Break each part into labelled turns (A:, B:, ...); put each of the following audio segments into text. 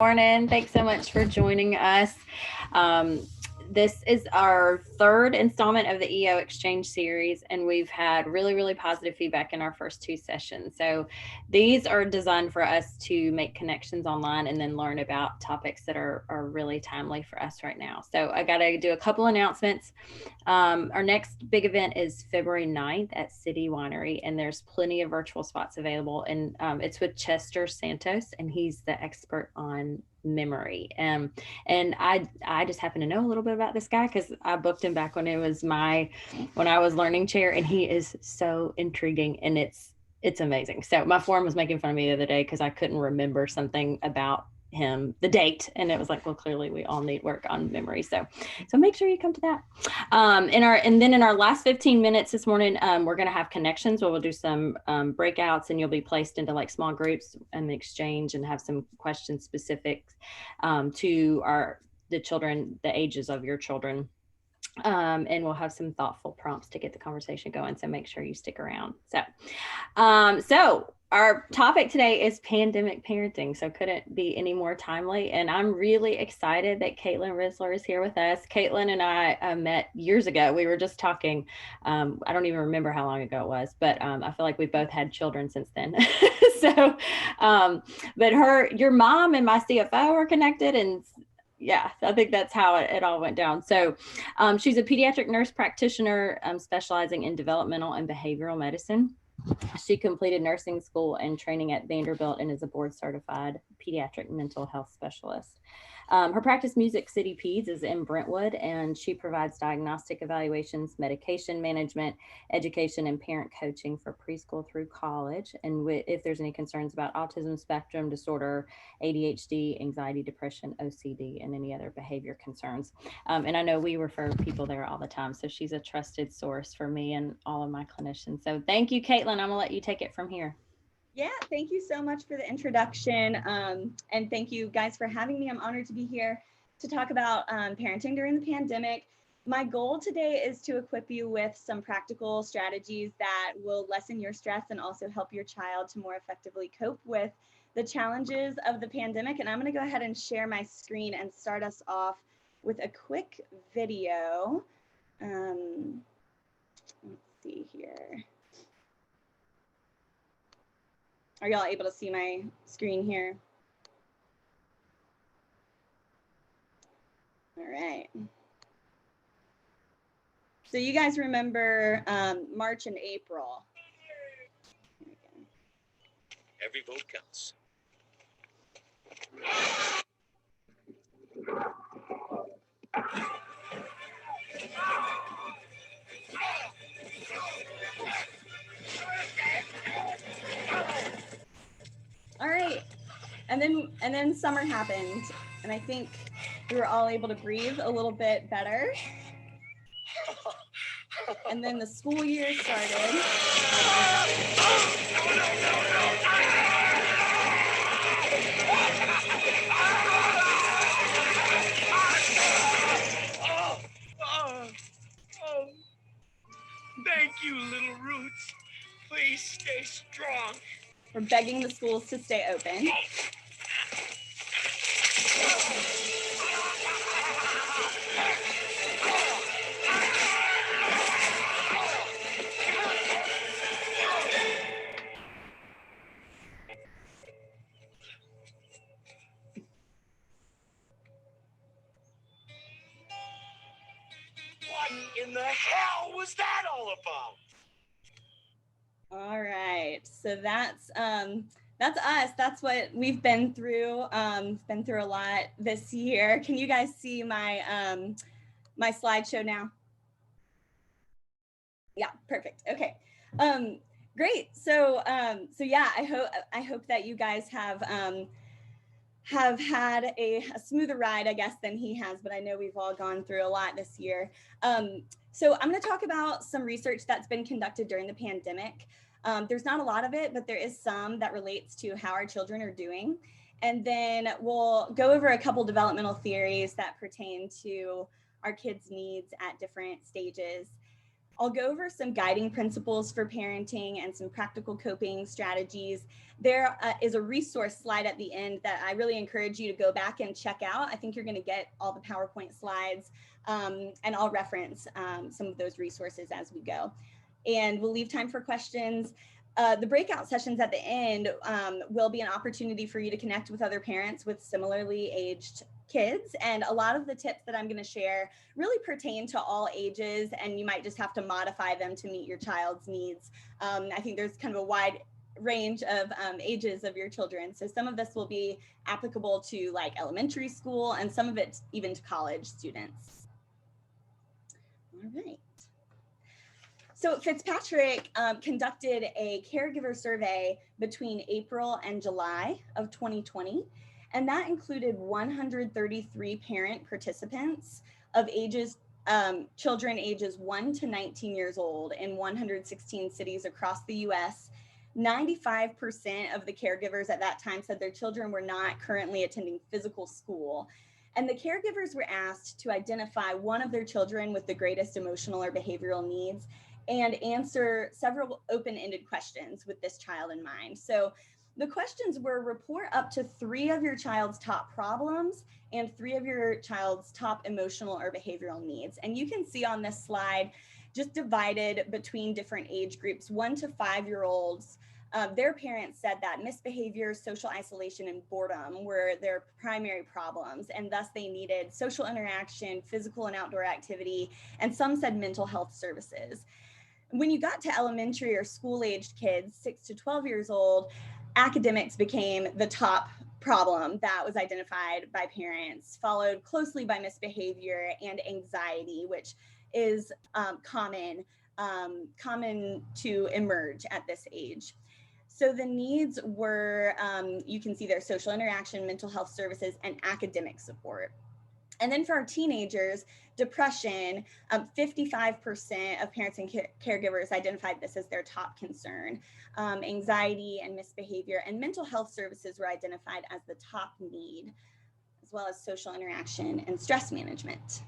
A: Morning. Thanks so much for joining us. Um, this is our third installment of the EO Exchange series, and we've had really positive feedback in our first two sessions. So these are designed for us to make connections online and then learn about topics that are really timely for us right now. So I got to do a couple announcements. Our next big event is February 9th at City Winery, and there's plenty of virtual spots available. And it's with Chester Santos, and he's the expert on memory. And I just happen to know a little bit about this guy because I booked him back when when I was learning chair, and he is so intriguing, and it's amazing. So my forum was making fun of me the other day because I couldn't remember something about him, the date, and it was like, well, clearly we all need work on memory. So make sure you come to that. And then in our last 15 minutes this morning, we're going to have connections where we'll do some breakouts, and you'll be placed into like small groups and exchange and have some questions specific to the children, the ages of your children. And we'll have some thoughtful prompts to get the conversation going. So make sure you stick around. So our topic today is pandemic parenting. So couldn't be any more timely. And I'm really excited that Caitlin Risler is here with us. Caitlin and I met years ago. We were just talking. I don't even remember how long ago it was, but I feel like we both had children since then. But your mom and my CFO are connected, and yeah, I think that's how it all went down. So she's a pediatric nurse practitioner specializing in developmental and behavioral medicine. She completed nursing school and training at Vanderbilt and is a board certified pediatric mental health specialist. Her practice, Music City Peds, is in Brentwood, and she provides diagnostic evaluations, medication management, education, and parent coaching for preschool through college. And if there's any concerns about autism spectrum disorder, ADHD, anxiety, depression, OCD, and any other behavior concerns. And I know we refer people there all the time, so she's a trusted source for me and all of my clinicians. So thank you, Caitlin. I'm gonna let you take it from here.
B: Yeah, thank you so much for the introduction. And thank you guys for having me. I'm honored to be here to talk about parenting during the pandemic. My goal today is to equip you with some practical strategies that will lessen your stress and also help your child to more effectively cope with the challenges of the pandemic. And I'm going to go ahead and share my screen and start us off with a quick video. Let's see here. Are y'all able to see my screen here? All right. So you guys remember March and April.
C: Every vote counts.
B: All right. And then summer happened, and I think we were all able to breathe a little bit better. And then the school year started.
C: Thank you, little roots. Please stay strong.
B: We're begging the schools to stay open.
C: What in the hell was that all about?
B: All right, so that's us. That's what we've been through. Been through a lot this year. Can you guys see my my slideshow now? Yeah, perfect. Okay, great. So yeah, I hope that you guys have had a smoother ride, I guess, than he has. But I know we've all gone through a lot this year. So I'm going to talk about some research that's been conducted during the pandemic. There's not a lot of it, but there is some that relates to how our children are doing. And then we'll go over a couple developmental theories that pertain to our kids' needs at different stages. I'll go over some guiding principles for parenting and some practical coping strategies. There is a resource slide at the end that I really encourage you to go back and check out. I think you're going to get all the PowerPoint slides, and I'll reference some of those resources as we go. And we'll leave time for questions. The breakout sessions at the end will be an opportunity for you to connect with other parents with similarly aged kids. And a lot of the tips that I'm going to share really pertain to all ages, and you might just have to modify them to meet your child's needs. I think there's kind of a wide range of ages of your children. So some of this will be applicable to like elementary school, and some of it even to college students. All right. So Fitzpatrick conducted a caregiver survey between April and July of 2020, and that included 133 parent participants of children ages 1 to 19 years old in 116 cities across the US. 95% of the caregivers at that time said their children were not currently attending physical school. And the caregivers were asked to identify one of their children with the greatest emotional or behavioral needs and answer several open-ended questions with this child in mind. So the questions were: report up to 3 of your child's top problems and 3 of your child's top emotional or behavioral needs. And you can see on this slide, just divided between different age groups, 1 to 5-year-olds, their parents said that misbehavior, social isolation, and boredom were their primary problems, and thus they needed social interaction, physical and outdoor activity, and some said mental health services. When you got to elementary or school-aged kids, 6 to 12 years old, academics became the top problem that was identified by parents, followed closely by misbehavior and anxiety, which is common to emerge at this age. So the needs were, you can see there, social interaction, mental health services, and academic support. And then for our teenagers, depression, 55% of parents and caregivers identified this as their top concern. Anxiety and misbehavior and mental health services were identified as the top need, as well as social interaction and stress management.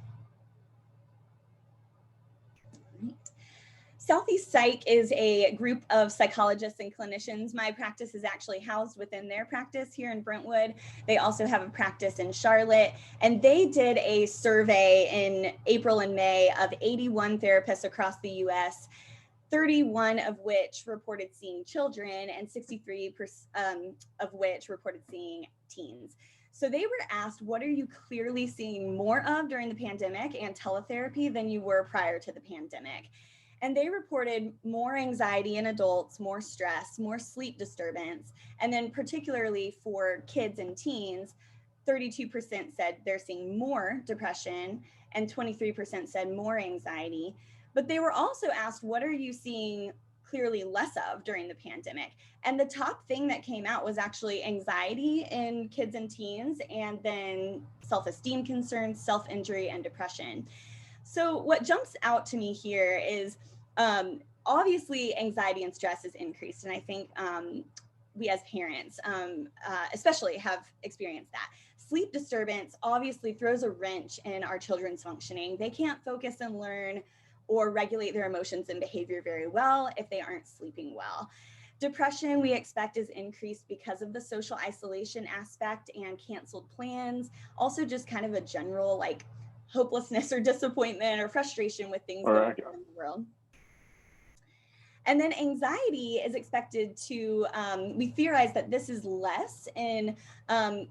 B: Southeast Psych is a group of psychologists and clinicians. My practice is actually housed within their practice here in Brentwood. They also have a practice in Charlotte, and they did a survey in April and May of 81 therapists across the US, 31 of which reported seeing children and 63% of which reported seeing teens. So they were asked, what are you clearly seeing more of during the pandemic and teletherapy than you were prior to the pandemic? And they reported more anxiety in adults, more stress, more sleep disturbance. And then particularly for kids and teens, 32% said they're seeing more depression and 23% said more anxiety. But they were also asked, what are you seeing clearly less of during the pandemic? And the top thing that came out was actually anxiety in kids and teens, and then self-esteem concerns, self-injury, and depression. So what jumps out to me here is obviously anxiety and stress is increased. And I think we as parents especially have experienced that. Sleep disturbance obviously throws a wrench in our children's functioning. They can't focus and learn or regulate their emotions and behavior very well if they aren't sleeping well. Depression, we expect, is increased because of the social isolation aspect and canceled plans. Also just kind of a general like hopelessness or disappointment or frustration with things that are in the world. And then anxiety is expected to, we theorize that this is less in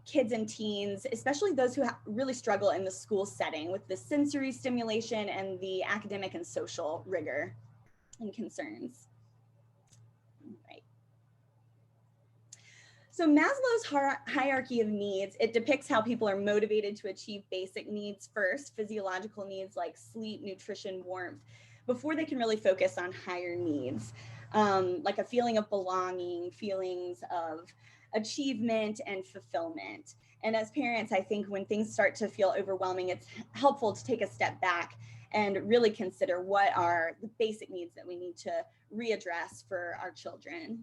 B: kids and teens, especially those who really struggle in the school setting with the sensory stimulation and the academic and social rigor and concerns. Right. So Maslow's hierarchy of needs, it depicts how people are motivated to achieve basic needs first, physiological needs like sleep, nutrition, warmth, before they can really focus on higher needs, like a feeling of belonging, feelings of achievement and fulfillment. And as parents, I think when things start to feel overwhelming, it's helpful to take a step back and really consider what are the basic needs that we need to readdress for our children.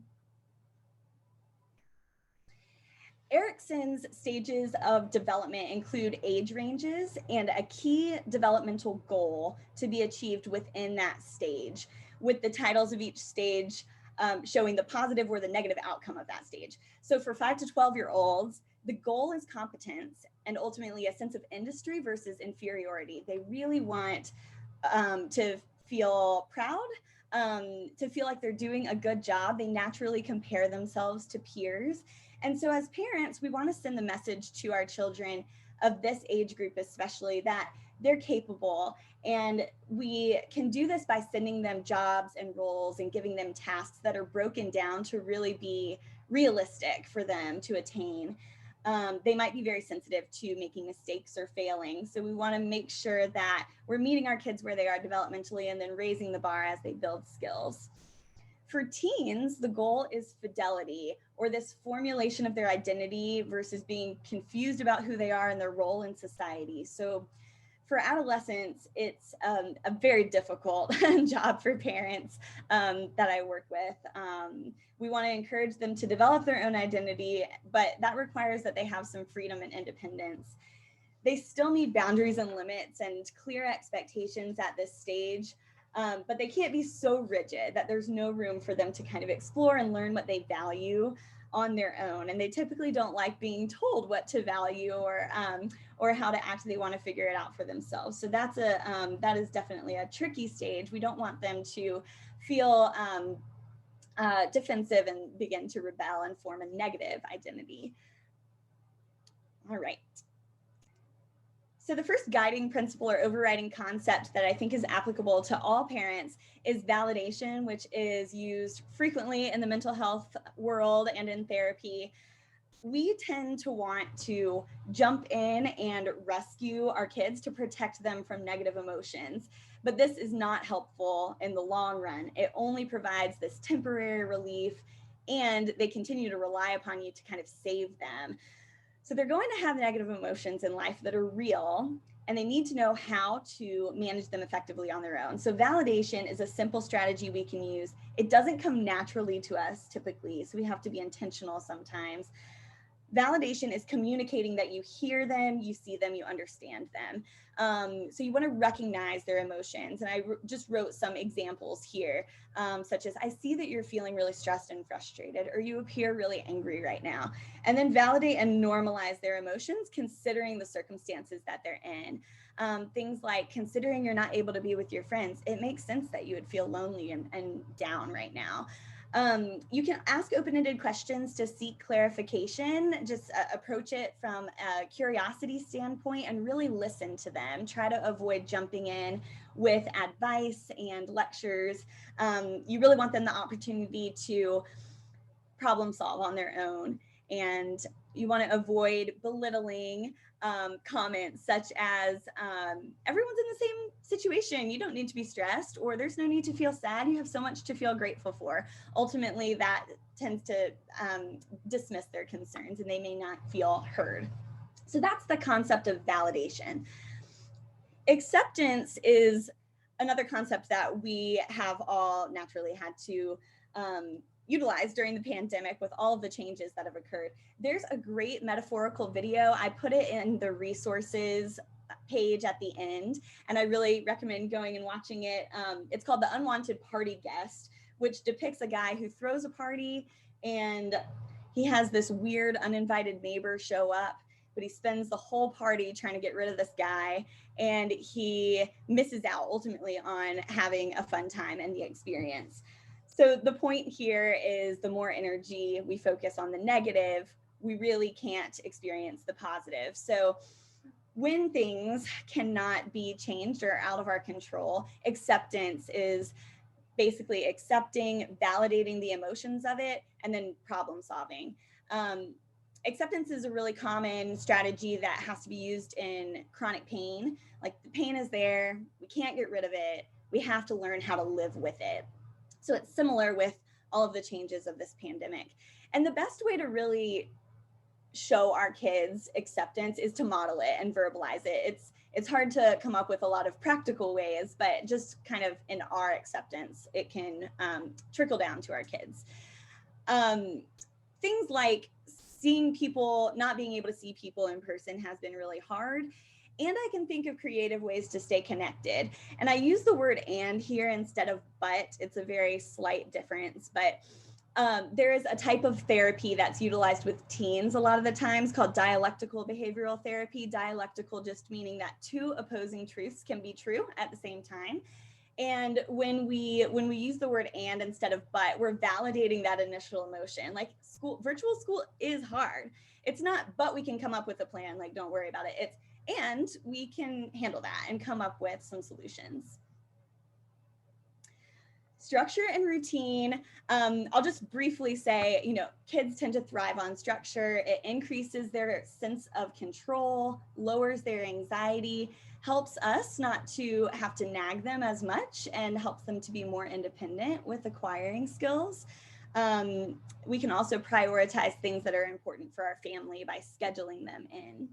B: Erickson's stages of development include age ranges and a key developmental goal to be achieved within that stage, with the titles of each stage showing the positive or the negative outcome of that stage. So for 5 to 12-year-olds, the goal is competence and ultimately a sense of industry versus inferiority. They really want to feel proud, to feel like they're doing a good job. They naturally compare themselves to peers. And so as parents, we want to send the message to our children of this age group, especially, that they're capable. And we can do this by sending them jobs and roles and giving them tasks that are broken down to really be realistic for them to attain. They might be very sensitive to making mistakes or failing. So we want to make sure that we're meeting our kids where they are developmentally and then raising the bar as they build skills. For teens, the goal is fidelity, or this formulation of their identity versus being confused about who they are and their role in society. So for adolescents, it's a very difficult job for parents that I work with. We want to encourage them to develop their own identity, but that requires that they have some freedom and independence. They still need boundaries and limits and clear expectations at this stage, but they can't be so rigid that there's no room for them to kind of explore and learn what they value on their own. And they typically don't like being told what to value or how to act. They want to figure it out for themselves. So that is definitely a tricky stage. We don't want them to feel defensive and begin to rebel and form a negative identity. All right. So the first guiding principle or overriding concept that I think is applicable to all parents is validation, which is used frequently in the mental health world and in therapy. We tend to want to jump in and rescue our kids to protect them from negative emotions, but this is not helpful in the long run. It only provides this temporary relief, and they continue to rely upon you to kind of save them. So they're going to have negative emotions in life that are real, and they need to know how to manage them effectively on their own. So validation is a simple strategy we can use. It doesn't come naturally to us typically, so we have to be intentional sometimes. Validation is communicating that you hear them, you see them, you understand them. So you want to recognize their emotions. And I just wrote some examples here, such as, I see that you're feeling really stressed and frustrated, or you appear really angry right now. And then validate and normalize their emotions, considering the circumstances that they're in. Things like, considering you're not able to be with your friends, it makes sense that you would feel lonely and down right now. You can ask open-ended questions to seek clarification. Just approach it from a curiosity standpoint and really listen to them. Try to avoid jumping in with advice and lectures. You really want them the opportunity to problem solve on their own. And you want to avoid belittling comments such as, everyone's in the same situation. You don't need to be stressed, or there's no need to feel sad. You have so much to feel grateful for. Ultimately, that tends to dismiss their concerns, and they may not feel heard. So that's the concept of validation. Acceptance is another concept that we have all naturally had to utilized during the pandemic with all of the changes that have occurred. There's a great metaphorical video. I put it in the resources page at the end, and I really recommend going and watching it. It's called The Unwanted Party Guest, which depicts a guy who throws a party, and he has this weird uninvited neighbor show up, but he spends the whole party trying to get rid of this guy, and he misses out ultimately on having a fun time and the experience. So the point here is, the more energy we focus on the negative, we really can't experience the positive. So when things cannot be changed or out of our control, acceptance is basically accepting, validating the emotions of it, and then problem solving. Acceptance is a really common strategy that has to be used in chronic pain. Like, the pain is there, we can't get rid of it, we have to learn how to live with it. So it's similar with all of the changes of this pandemic. And the best way to really show our kids acceptance is to model it and verbalize it. It's hard to come up with a lot of practical ways, but just kind of in our acceptance, it can trickle down to our kids. Things like seeing people, not being able to see people in person has been really hard. And I can think of creative ways to stay connected. And I use the word and here instead of but. It's a very slight difference, but there is a type of therapy that's utilized with teens a lot of the times called dialectical behavioral therapy. Dialectical just meaning that two opposing truths can be true at the same time. And when we use the word and instead of but, we're validating that initial emotion. Like virtual school is hard. It's not, but we can come up with a plan. Like, don't worry about it. It's, and we can handle that and come up with some solutions. Structure and routine. I'll just briefly say, kids tend to thrive on structure. It increases their sense of control, lowers their anxiety, helps us not to have to nag them as much, and helps them to be more independent with acquiring skills. We can also prioritize things that are important for our family by scheduling them in.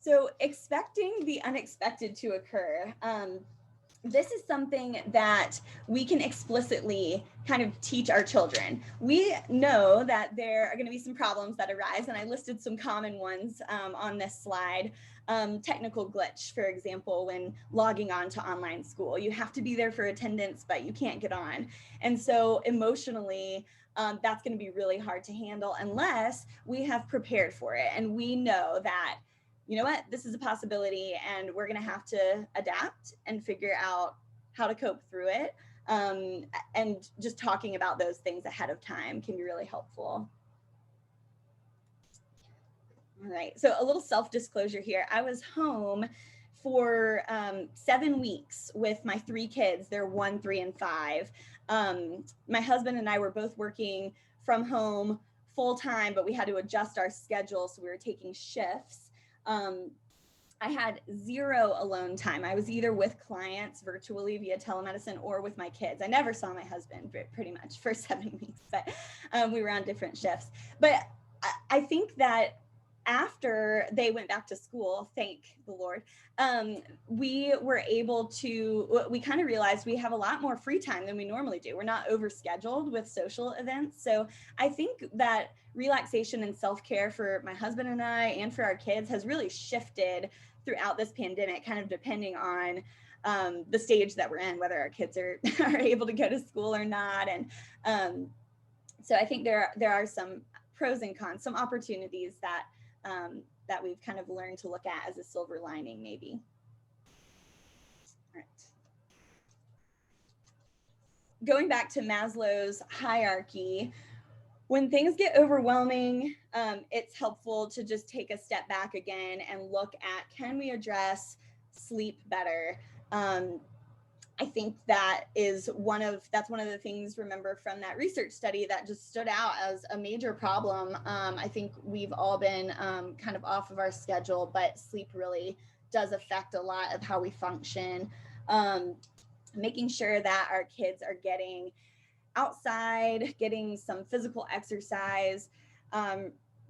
B: So expecting the unexpected to occur. This is something that we can explicitly kind of teach our children. We know that there are going to be some problems that arise, and I listed some common ones on this slide. Technical glitch, for example, when logging on to online school. You have to be there for attendance, but you can't get on. And so emotionally, that's going to be really hard to handle unless we have prepared for it. And we know that, you know what, this is a possibility and we're going to have to adapt and figure out how to cope through it. And just talking about those things ahead of time can be really helpful. All right, so a little self-disclosure here. I was home for 7 weeks with my 3 kids. They're 1, 3, and 5. My husband and I were both working from home full time, but we had to adjust our schedule, so we were taking shifts. I had 0 alone time. I was either with clients virtually via telemedicine or with my kids. I never saw my husband pretty much for 7 weeks, but we were on different shifts. But I think that after they went back to school, thank the Lord, we were able to, we kind of realized we have a lot more free time than we normally do. We're not overscheduled with social events. So I think that relaxation and self-care for my husband and I and for our kids has really shifted throughout this pandemic, kind of depending on the stage that we're in, whether our kids are able to go to school or not. And so I think there are some pros and cons, some opportunities that that we've kind of learned to look at as a silver lining, maybe. All right. Going back to Maslow's hierarchy, when things get overwhelming, it's helpful to just take a step back again and look at, can we address sleep better? I think that's one of the things, remember, from that research study that just stood out as a major problem. I think we've all been kind of off of our schedule, but sleep really does affect a lot of how we function. Making sure that our kids are getting outside, getting some physical exercise,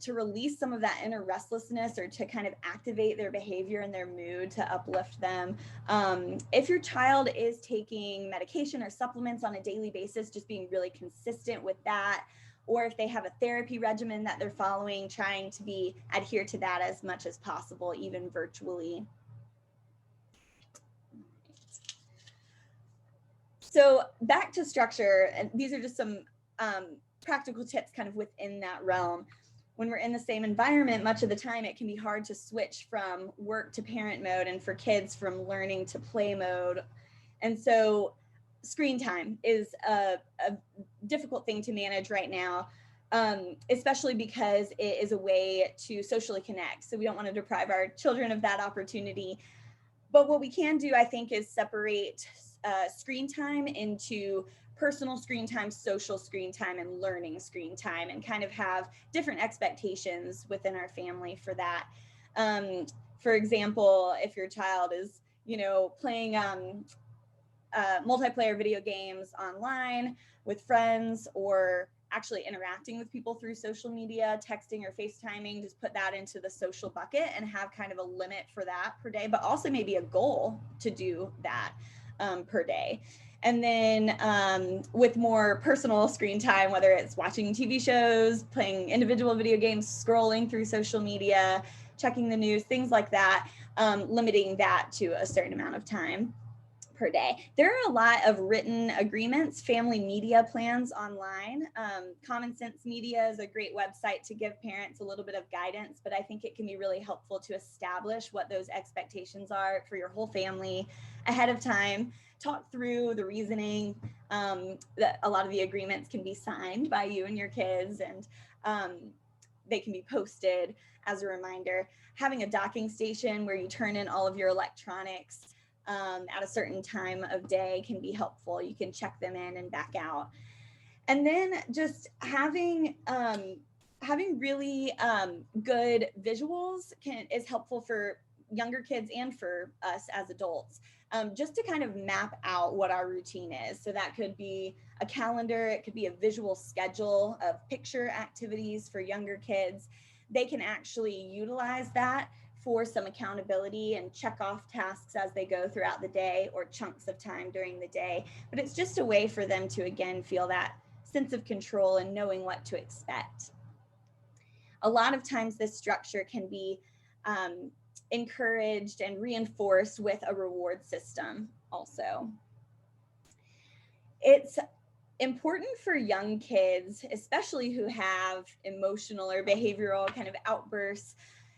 B: to release some of that inner restlessness or to kind of activate their behavior and their mood to uplift them. If your child is taking medication or supplements on a daily basis, just being really consistent with that. Or if they have a therapy regimen that they're following, trying to adhere to that as much as possible, even virtually. So back to structure, and these are just some practical tips kind of within that realm. When we're in the same environment, much of the time it can be hard to switch from work to parent mode, and for kids from learning to play mode. And so screen time is a difficult thing to manage right now, especially because it is a way to socially connect. So we don't want to deprive our children of that opportunity. But what we can do, I think, is separate screen time into personal screen time, social screen time, and learning screen time, and kind of have different expectations within our family for that. For example, if your child is, playing multiplayer video games online with friends, or actually interacting with people through social media, texting or FaceTiming, just put that into the social bucket and have kind of a limit for that per day, but also maybe a goal to do that per day. And then with more personal screen time, whether it's watching TV shows, playing individual video games, scrolling through social media, checking the news, things like that, limiting that to a certain amount of time per day. There are a lot of written agreements, family media plans online. Common Sense Media is a great website to give parents a little bit of guidance, but I think it can be really helpful to establish what those expectations are for your whole family ahead of time. Talk through the reasoning. That a lot of the agreements can be signed by you and your kids, and they can be posted as a reminder. Having a docking station where you turn in all of your electronics at a certain time of day can be helpful. You can check them in and back out. And then just having really good visuals is helpful for younger kids and for us as adults, just to kind of map out what our routine is. So that could be a calendar, it could be a visual schedule of picture activities for younger kids. They can actually utilize that for some accountability and check off tasks as they go throughout the day or chunks of time during the day. But it's just a way for them to, again, feel that sense of control and knowing what to expect. A lot of times this structure can be encouraged and reinforced with a reward system also. It's important for young kids, especially who have emotional or behavioral kind of outbursts,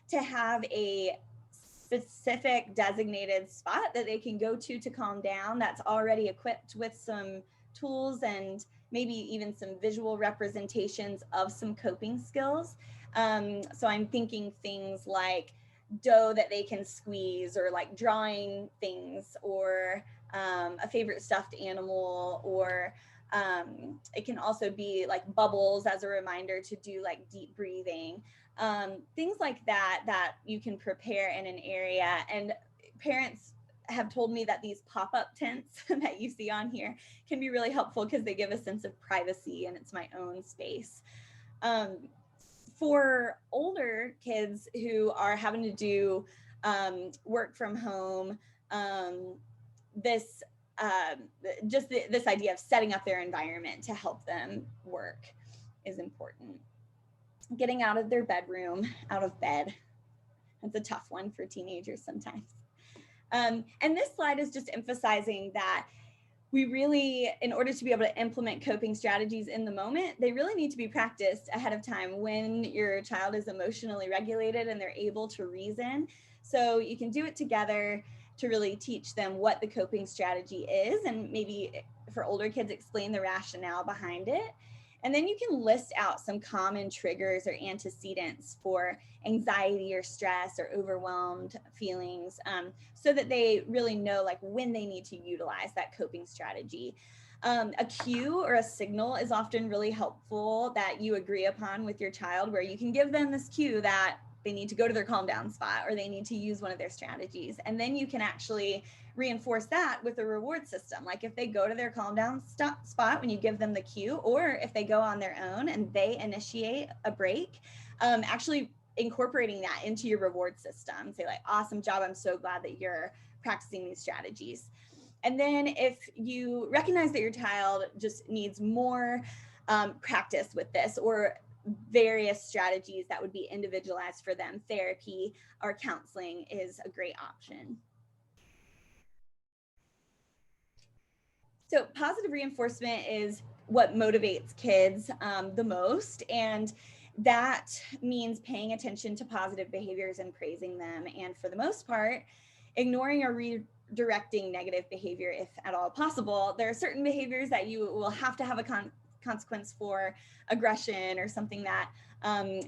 B: to have a specific designated spot that they can go to calm down, that's already equipped with some tools and maybe even some visual representations of some coping skills. So I'm thinking things like dough that they can squeeze, or like drawing things, or a favorite stuffed animal, or it can also be like bubbles as a reminder to do like deep breathing, things like that you can prepare in an area. And parents have told me that these pop-up tents that you see on here can be really helpful because they give a sense of privacy and it's my own space. For older kids who are having to do work from home, this idea of setting up their environment to help them work is important. Getting out of their bedroom, out of bed. That's a tough one for teenagers sometimes. And this slide is just emphasizing that we really, in order to be able to implement coping strategies in the moment, they really need to be practiced ahead of time when your child is emotionally regulated and they're able to reason. So you can do it together to really teach them what the coping strategy is, and maybe for older kids, explain the rationale behind it. And then you can list out some common triggers or antecedents for anxiety or stress or overwhelmed feelings, so that they really know like when they need to utilize that coping strategy. A cue or a signal is often really helpful that you agree upon with your child, where you can give them this cue that they need to go to their calm down spot or they need to use one of their strategies. And then you can actually reinforce that with a reward system. Like if they go to their calm down spot when you give them the cue, or if they go on their own and they initiate a break, actually incorporating that into your reward system. Say like, awesome job, I'm so glad that you're practicing these strategies. And then if you recognize that your child just needs more practice with this, or various strategies that would be individualized for them, therapy or counseling is a great option. So positive reinforcement is what motivates kids the most, and that means paying attention to positive behaviors and praising them, and for the most part, ignoring or redirecting negative behavior if at all possible. There are certain behaviors that you will have to have a consequence for, aggression or something that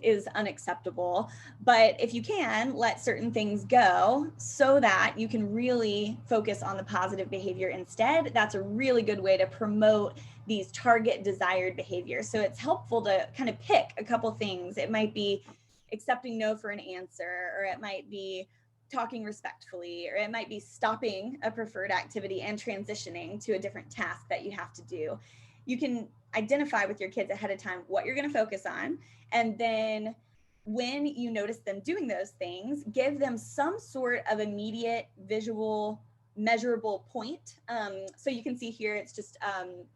B: is unacceptable. But if you can, let certain things go so that you can really focus on the positive behavior instead. That's a really good way to promote these target desired behaviors. So it's helpful to kind of pick a couple things. It might be accepting no for an answer, or it might be talking respectfully, or it might be stopping a preferred activity and transitioning to a different task that you have to do. You can identify with your kids ahead of time what you're going to focus on. And then when you notice them doing those things, give them some sort of immediate visual measurable point. So you can see here, it's just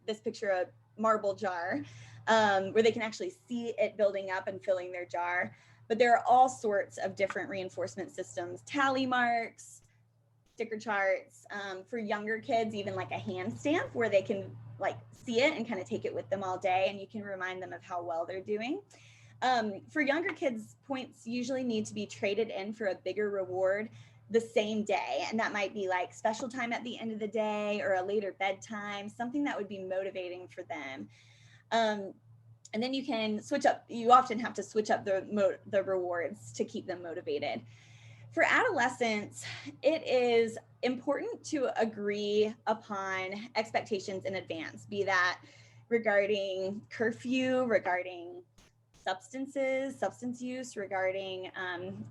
B: this picture of marble jar where they can actually see it building up and filling their jar. But there are all sorts of different reinforcement systems, tally marks, sticker charts, for younger kids, even like a hand stamp where they can like see it and kind of take it with them all day, and you can remind them of how well they're doing. For younger kids, points usually need to be traded in for a bigger reward the same day. And that might be like special time at the end of the day or a later bedtime, something that would be motivating for them. And then you can switch up, you often have to switch up the rewards to keep them motivated. For adolescents, it is important to agree upon expectations in advance, be that regarding curfew, regarding substance use, regarding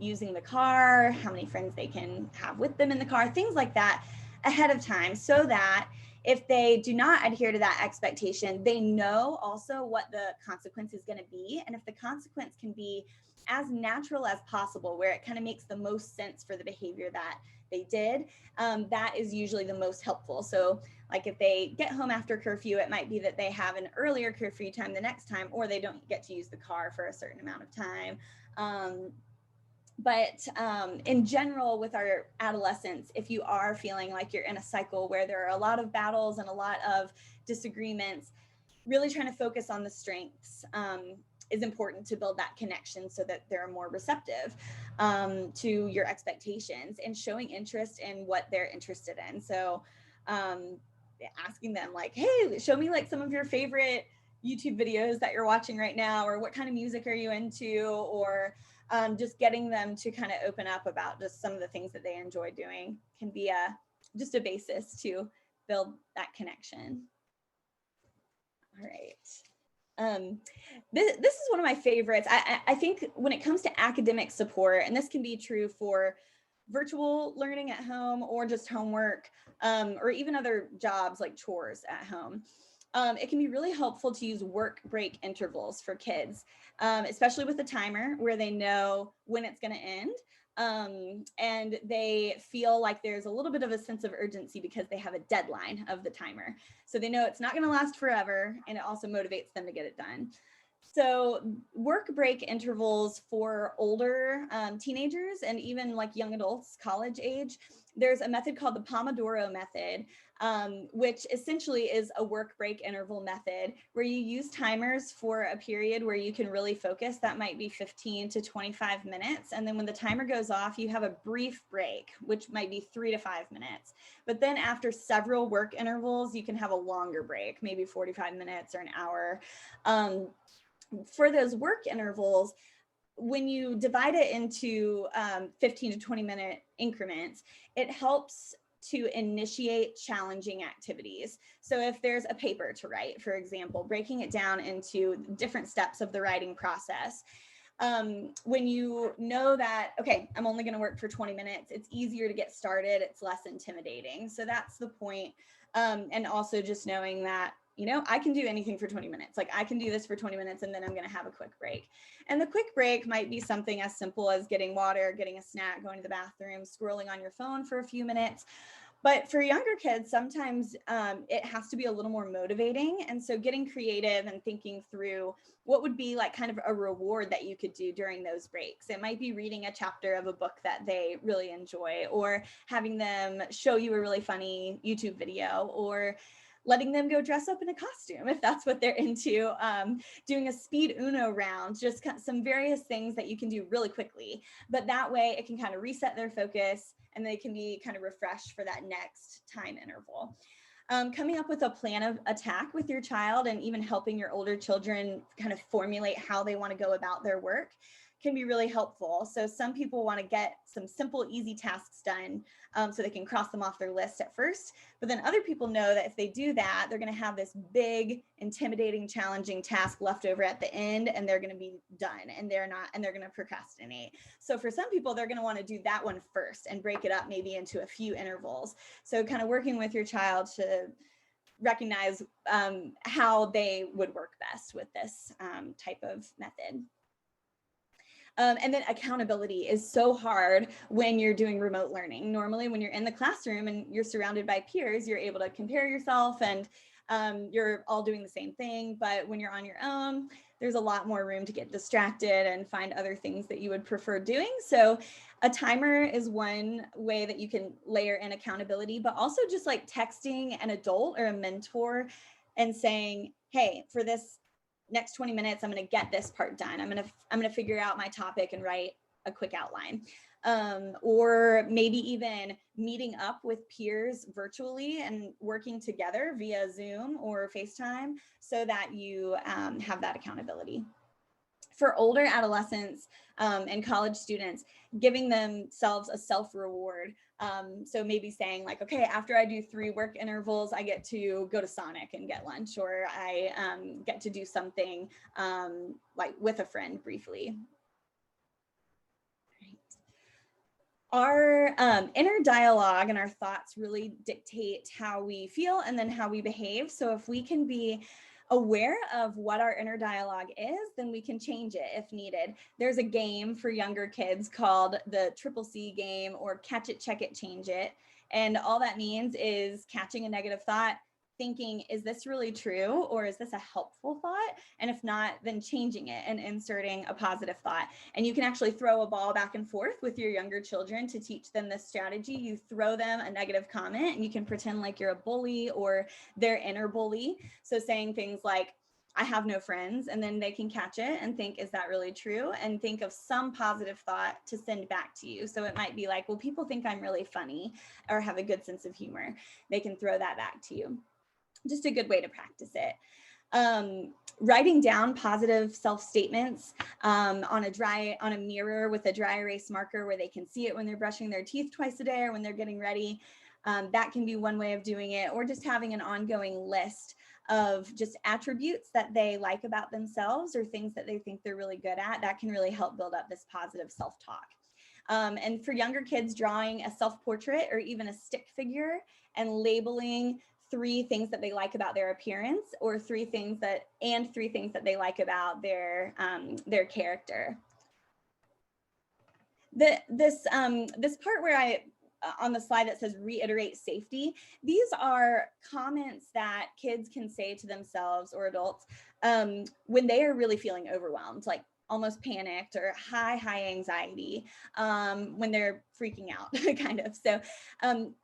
B: using the car, how many friends they can have with them in the car, things like that ahead of time, so that if they do not adhere to that expectation, they know also what the consequence is going to be. And if the consequence can be as natural as possible, where it kind of makes the most sense for the behavior that they did, that is usually the most helpful. So like if they get home after curfew, it might be that they have an earlier curfew time the next time, or they don't get to use the car for a certain amount of time. But in general, with our adolescents, if you are feeling like you're in a cycle where there are a lot of battles and a lot of disagreements, really trying to focus on the strengths is important to build that connection so that they're more receptive to your expectations and showing interest in what they're interested in. So asking them like, hey, show me like some of your favorite YouTube videos that you're watching right now, or what kind of music are you into, or just getting them to kind of open up about just some of the things that they enjoy doing can be just a basis to build that connection. All right. This is one of my favorites. I think when it comes to academic support, and this can be true for virtual learning at home or just homework, or even other jobs like chores at home, it can be really helpful to use work break intervals for kids, especially with a timer where they know when it's going to end. And they feel like there's a little bit of a sense of urgency because they have a deadline of the timer. So they know it's not going to last forever, and it also motivates them to get it done. So work break intervals for older teenagers and even like young adults, college age, there's a method called the Pomodoro method, which essentially is a work break interval method where you use timers for a period where you can really focus. That might be 15 to 25 minutes. And then when the timer goes off, you have a brief break, which might be 3 to 5 minutes. But then after several work intervals, you can have a longer break, maybe 45 minutes or an hour. For those work intervals, when you divide it into 15 to 20 minute increments, it helps to initiate challenging activities. So if there's a paper to write, for example, breaking it down into different steps of the writing process, when you know that, okay, I'm only going to work for 20 minutes, it's easier to get started. It's less intimidating. So that's the point. And also just knowing that, you know, I can do anything for 20 minutes. Like I can do this for 20 minutes and then I'm going to have a quick break. And the quick break might be something as simple as getting water, getting a snack, going to the bathroom, scrolling on your phone for a few minutes. But for younger kids, sometimes it has to be a little more motivating. And so getting creative and thinking through what would be like kind of a reward that you could do during those breaks. It might be reading a chapter of a book that they really enjoy, or having them show you a really funny YouTube video, or letting them go dress up in a costume if that's what they're into, doing a speed Uno round, just some various things that you can do really quickly. But that way it can kind of reset their focus and they can be kind of refreshed for that next time interval. Coming up with a plan of attack with your child and even helping your older children kind of formulate how they want to go about their work can be really helpful. So some people want to get some simple, easy tasks done so they can cross them off their list at first. But then other people know that if they do that, they're going to have this big, intimidating, challenging task left over at the end, and they're going to be done, and they're going to procrastinate. So for some people, they're going to want to do that one first and break it up maybe into a few intervals. So kind of working with your child to recognize how they would work best with this type of method. And then accountability is so hard when you're doing remote learning. Normally, when you're in the classroom and you're surrounded by peers, you're able to compare yourself and you're all doing the same thing. But when you're on your own, there's a lot more room to get distracted and find other things that you would prefer doing. So a timer is one way that you can layer in accountability, but also just like texting an adult or a mentor and saying, hey, for this next 20 minutes, I'm going to get this part done. I'm going to figure out my topic and write a quick outline. Or maybe even meeting up with peers virtually and working together via Zoom or FaceTime so that you have that accountability. For older adolescents and college students, giving themselves a self-reward. So maybe saying like, okay, after I do 3 work intervals, I get to go to Sonic and get lunch, or I get to do something like with a friend briefly. Our inner dialogue and our thoughts really dictate how we feel and then how we behave. So if we can be aware of what our inner dialogue is, then we can change it if needed. There's a game for younger kids called the CCC game, or Catch It, Check It, Change It. And all that means is catching a negative thought, thinking, is this really true? Or is this a helpful thought? And if not, then changing it and inserting a positive thought. And you can actually throw a ball back and forth with your younger children to teach them this strategy. You throw them a negative comment and you can pretend like you're a bully or their inner bully. So saying things like, I have no friends, and then they can catch it and think, is that really true? And think of some positive thought to send back to you. So it might be like, well, people think I'm really funny or have a good sense of humor. They can throw that back to you. Just a good way to practice it. Writing down positive self-statements on a mirror with a dry erase marker where they can see it when they're brushing their teeth twice a day or when they're getting ready. That can be one way of doing it, or just having an ongoing list of just attributes that they like about themselves or things that they think they're really good at. That can really help build up this positive self-talk. And for younger kids, drawing a self-portrait or even a stick figure and labeling 3 things that they like about their appearance, or 3 things that they like about their character. This part where on the slide that says reiterate safety, these are comments that kids can say to themselves or adults when they are really feeling overwhelmed, like almost panicked or high anxiety, when they're freaking out kind of. So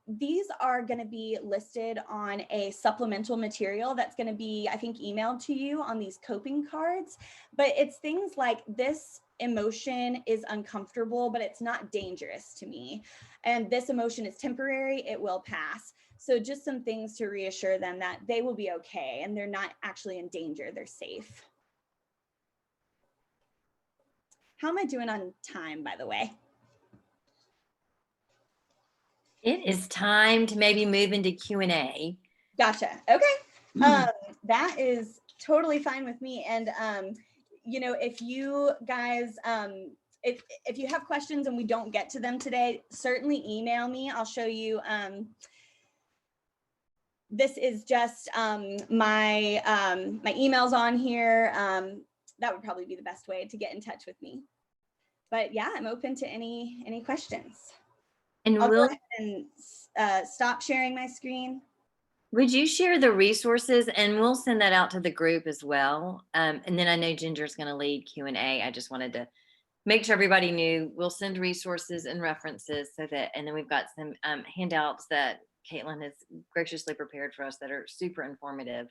B: these are going to be listed on a supplemental material that's going to be, I think, emailed to you on these coping cards. But it's things like, this emotion is uncomfortable, but it's not dangerous to me. And this emotion is temporary, it will pass. So just some things to reassure them that they will be okay and they're not actually in danger, they're safe. How am I doing on time, by the way?
D: It is time to maybe move into Q&A.
B: Gotcha. Okay. That is totally fine with me. And, you know, if you guys, if you have questions and we don't get to them today, certainly email me. I'll show you. This is just my email's on here. That would probably be the best way to get in touch with me. But yeah, I'm open to any questions.
D: And
B: I'll go ahead and stop sharing my screen.
D: Would you share the resources, and we'll send that out to the group as well. And then I know Ginger's going to lead Q&A. I just wanted to make sure everybody knew we'll send resources and references and then we've got some handouts that Caitlin has graciously prepared for us that are super informative.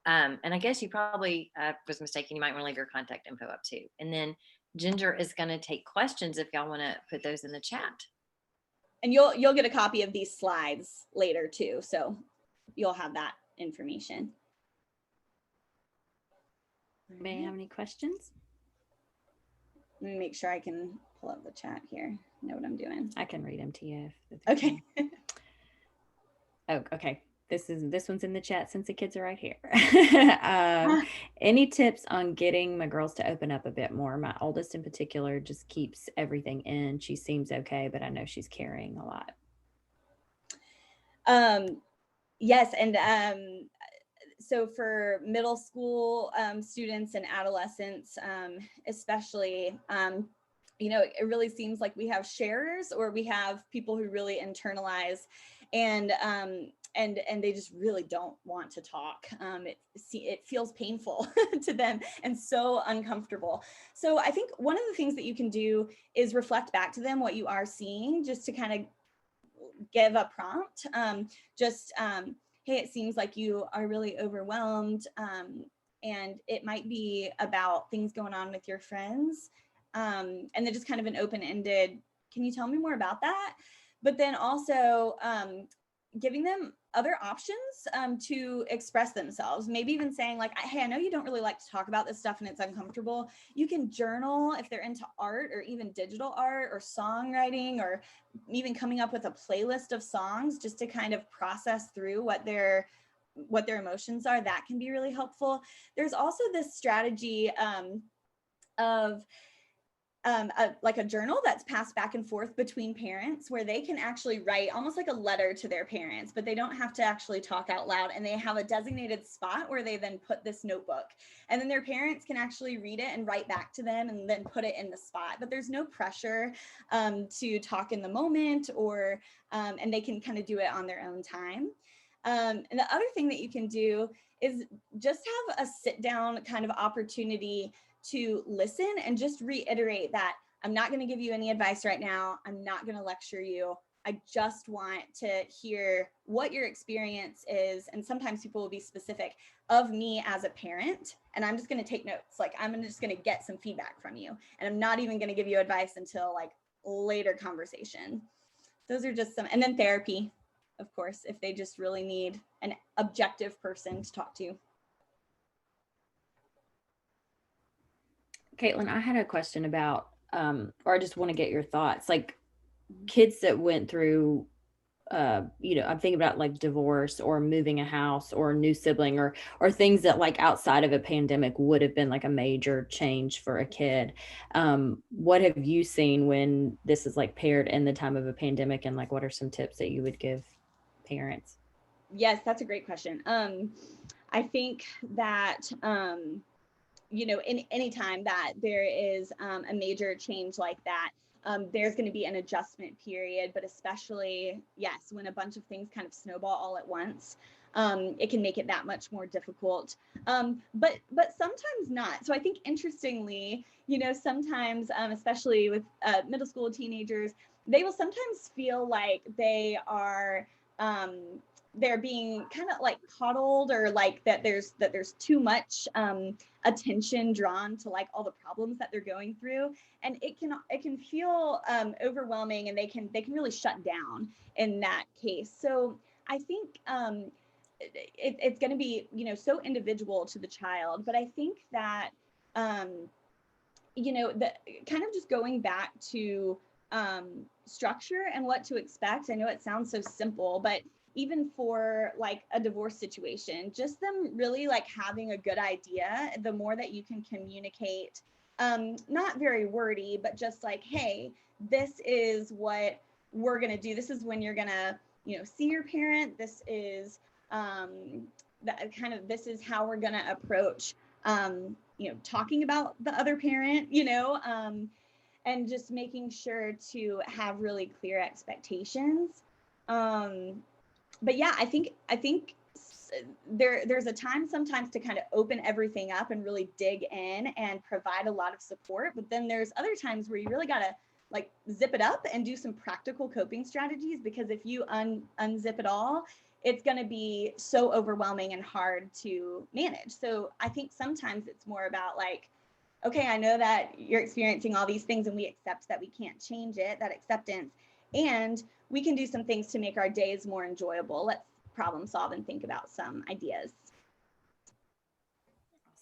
D: And I guess you probably was mistaken. You might want to leave your contact info up too. And then Ginger is going to take questions if y'all want to put those in the chat.
B: And you'll get a copy of these slides later too. So you'll have that information.
A: May I have any questions?
B: Let me make sure I can pull up the chat here. Know what I'm doing.
A: I can read them to you.
B: Okay.
A: Oh, okay. This one's in the chat since the kids are right here. Any tips on getting my girls to open up a bit more? My oldest in particular just keeps everything in. She seems okay, but I know she's carrying a lot.
B: Yes, and so for middle school students and adolescents, especially, it really seems like we have sharers, or we have people who really internalize, and they just really don't want to talk. It feels painful to them and so uncomfortable. So I think one of the things that you can do is reflect back to them what you are seeing, just to kind of give a prompt. Hey, it seems like you are really overwhelmed, and it might be about things going on with your friends. And then just kind of an open-ended, can you tell me more about that? But then also giving them other options to express themselves. Maybe even saying like, hey, I know you don't really like to talk about this stuff and it's uncomfortable. You can journal if they're into art, or even digital art, or songwriting, or even coming up with a playlist of songs, just to kind of process through what their emotions are. That can be really helpful. There's also this strategy of like a journal that's passed back and forth between parents, where they can actually write almost like a letter to their parents, but they don't have to actually talk out loud. And they have a designated spot where they then put this notebook, and then their parents can actually read it and write back to them and then put it in the spot. But there's no pressure to talk in the moment, or and they can kind of do it on their own time. And the other thing that you can do is just have a sit down kind of opportunity to listen and just reiterate that I'm not going to give you any advice right now. I'm not going to lecture you. I just want to hear what your experience is. And sometimes people will be specific, of me as a parent, and I'm just going to take notes. Like, I'm just going to get some feedback from you, and I'm not even going to give you advice until like later conversation. Those are just some, and then therapy, of course, if they just really need an objective person to talk to.
A: Caitlin, I had a question about, or I just want to get your thoughts. Like, kids that went through, I'm thinking about like divorce, or moving a house, or a new sibling, or things that like outside of a pandemic would have been like a major change for a kid. What have you seen when this is like paired in the time of a pandemic, and like what are some tips that you would give parents?
B: Yes, that's a great question. I think that in any time that there is a major change like that, there's going to be an adjustment period, but especially, yes, when a bunch of things kind of snowball all at once, it can make it that much more difficult. But sometimes not. So I think, interestingly, sometimes, especially with middle school teenagers, they will sometimes feel like they are they're being kind of like coddled, or like that there's too much attention drawn to like all the problems that they're going through, and it can feel overwhelming, and they can really shut down in that case. So I think it's going to be so individual to the child, but I think that the kind of just going back to structure and what to expect. I know it sounds so simple, but even for like a divorce situation, just them really like having a good idea, the more that you can communicate, not very wordy, but just like, hey, this is what we're going to do. This is when you're going to, see your parent. This is this is how we're going to approach, talking about the other parent, and just making sure to have really clear expectations. But yeah, I think there's a time sometimes to kind of open everything up and really dig in and provide a lot of support. But then there's other times where you really got to like zip it up and do some practical coping strategies, because if you unzip it all, it's going to be so overwhelming and hard to manage. So I think sometimes it's more about like, okay, I know that you're experiencing all these things, and we accept that we can't change it, that acceptance, and we can do some things to make our days more enjoyable. Let's problem solve and think about some ideas.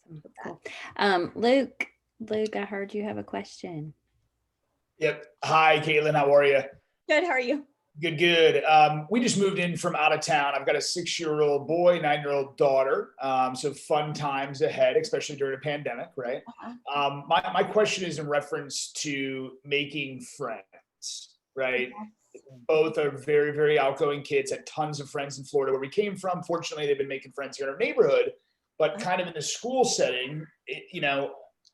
A: Awesome. Cool. Luke, I heard you have a question.
C: Yep. Hi, Caitlin. How are you?
B: Good. How are you?
C: Good. We just moved in from out of town. I've got a 6-year-old boy, 9-year-old daughter. So fun times ahead, especially during a pandemic, right?
B: Uh-huh.
C: My question is in reference to making friends, right? Yes. Both are very, very outgoing kids, had tons of friends in Florida where we came from. Fortunately, they've been making friends here in our neighborhood, but kind of in the school setting,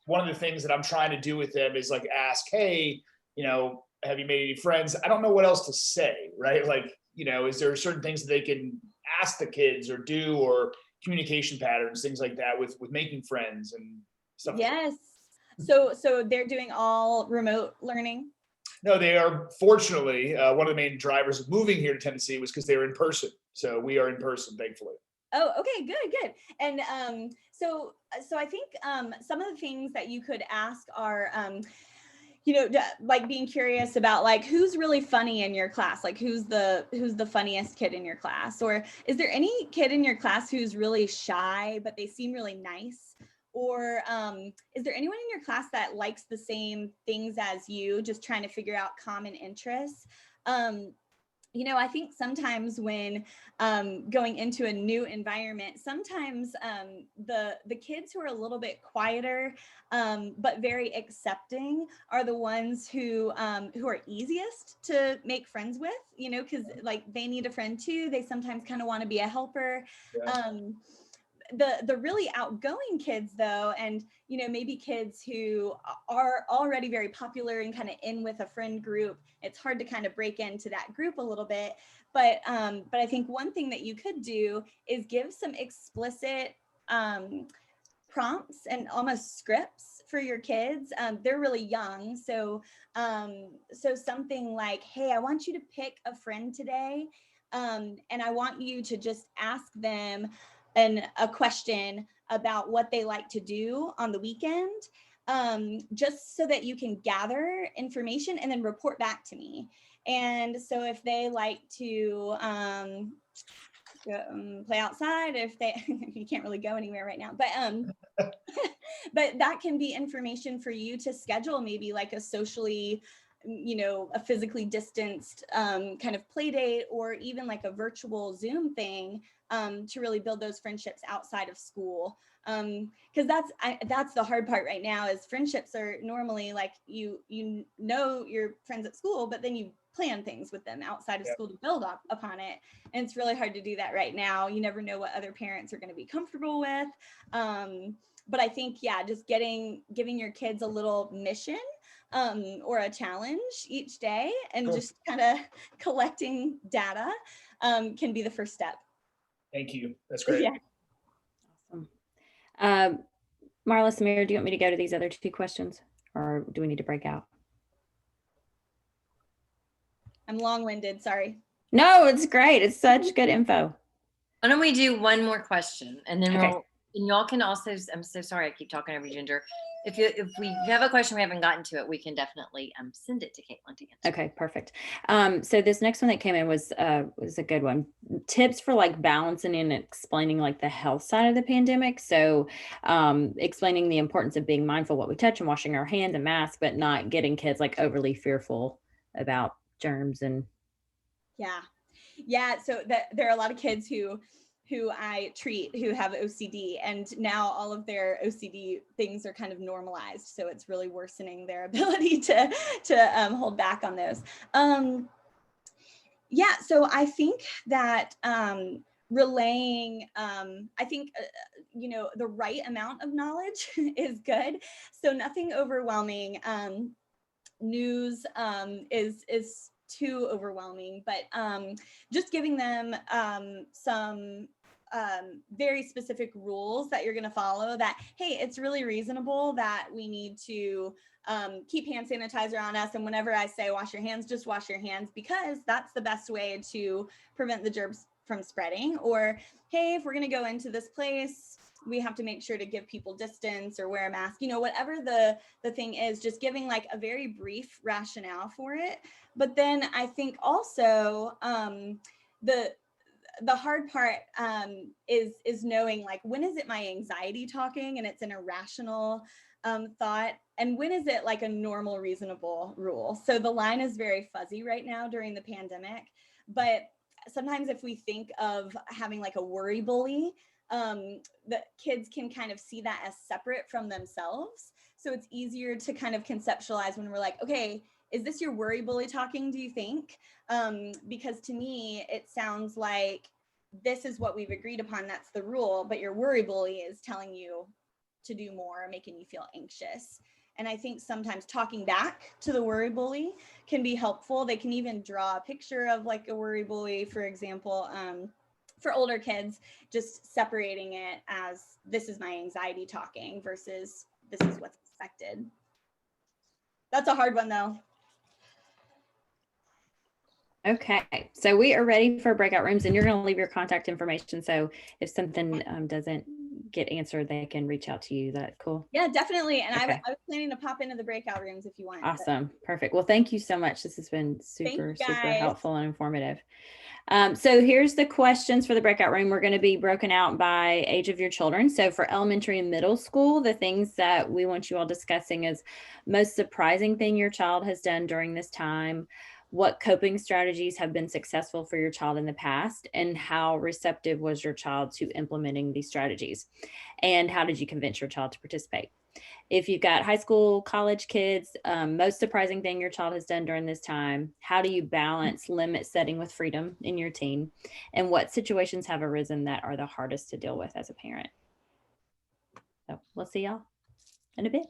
C: one of the things that I'm trying to do with them is like ask, hey, have you made any friends? I don't know what else to say, right? Like, is there certain things that they can ask the kids or do, or communication patterns, things like that with making friends and stuff.
B: Yes. So they're doing all remote learning?
C: No, they are, fortunately, one of the main drivers of moving here to Tennessee was because they were in person. So we are in person, thankfully.
B: Oh, okay, good. And so I think some of the things that you could ask are, like being curious about like who's really funny in your class, like who's the funniest kid in your class, or is there any kid in your class who's really shy but they seem really nice, or is there anyone in your class that likes the same things as you, just trying to figure out common interests. I think sometimes when going into a new environment, sometimes the kids who are a little bit quieter but very accepting are the ones who are easiest to make friends with, because like they need a friend too. They sometimes kind of want to be a helper.
C: Yeah.
B: The really outgoing kids though, and maybe kids who are already very popular and kind of in with a friend group, it's hard to kind of break into that group a little bit. But I think one thing that you could do is give some explicit prompts and almost scripts for your kids. They're really young, so something like, hey, I want you to pick a friend today, and I want you to just ask them a question about what they like to do on the weekend, just so that you can gather information and then report back to me. And so if they like to play outside, if they you can't really go anywhere right now, but but that can be information for you to schedule, maybe like a socially, a physically distanced kind of play date, or even like a virtual Zoom thing, to really build those friendships outside of school. Because that's the hard part right now, is friendships are normally like you know your friends at school, but then you plan things with them outside of school to build up upon it. And it's really hard to do that right now. You never know what other parents are going to be comfortable with. But I think, just giving your kids a little mission or a challenge each day, and just kind of collecting data can be the first step.
C: Thank you. That's great.
B: Yeah.
A: Awesome. Marla, Samir, do you want me to go to these other two questions, or do we need to break out?
B: I'm long-winded, sorry.
A: No, it's great. It's such good info.
D: Why don't we do one more question, and then
A: Okay.
D: and y'all can also, I'm so sorry I keep talking over Ginger. If we have a question we haven't gotten to it, we can definitely send it to Caitlin to answer.
A: Okay, perfect. So this next one that came in was a good one. Tips for like balancing and explaining like the health side of the pandemic. So explaining the importance of being mindful of what we touch and washing our hands and masks, but not getting kids like overly fearful about germs and.
B: Yeah. So there are a lot of kids who I treat who have OCD, and now all of their OCD things are kind of normalized. So it's really worsening their ability to hold back on those. So I think that relaying, I think, the right amount of knowledge is good. So nothing overwhelming. News is too overwhelming, but just giving them some very specific rules that you're going to follow, that, hey, it's really reasonable that we need to keep hand sanitizer on us. And whenever I say wash your hands, just wash your hands, because that's the best way to prevent the germs from spreading. Or, hey, if we're going to go into this place, we have to make sure to give people distance or wear a mask, whatever the thing is, just giving like a very brief rationale for it. But then I think also the hard part is knowing, like, when is it my anxiety talking and it's an irrational thought, and when is it like a normal, reasonable rule? So the line is very fuzzy right now during the pandemic. But sometimes if we think of having like a worry bully, the kids can kind of see that as separate from themselves. So it's easier to kind of conceptualize when we're like, okay, is this your worry bully talking, do you think? Because to me, it sounds like this is what we've agreed upon, that's the rule, but your worry bully is telling you to do more, making you feel anxious. And I think sometimes talking back to the worry bully can be helpful. They can even draw a picture of like a worry bully, for example, for older kids, just separating it as this is my anxiety talking versus this is what's expected. That's a hard one though.
A: Okay, so we are ready for breakout rooms, and you're going to leave your contact information. So if something doesn't get answered, they can reach out to you. Is that cool?
B: Yeah, definitely. And
A: Okay.
B: I was planning to pop into the breakout rooms if you want.
A: Awesome. Perfect. Well, thank you so much. This has been super
B: guys.
A: helpful and informative. So here's the questions for the breakout room. We're going to be broken out by age of your children. So for elementary and middle school, the things that we want you all discussing is most surprising thing your child has done during this time, what coping strategies have been successful for your child in the past, and how receptive was your child to implementing these strategies, and how did you convince your child to participate? If you've got high school, college kids, most surprising thing your child has done during this time, how do you balance limit setting with freedom in your teen, and what situations have arisen that are the hardest to deal with as a parent? So we'll see y'all in a bit.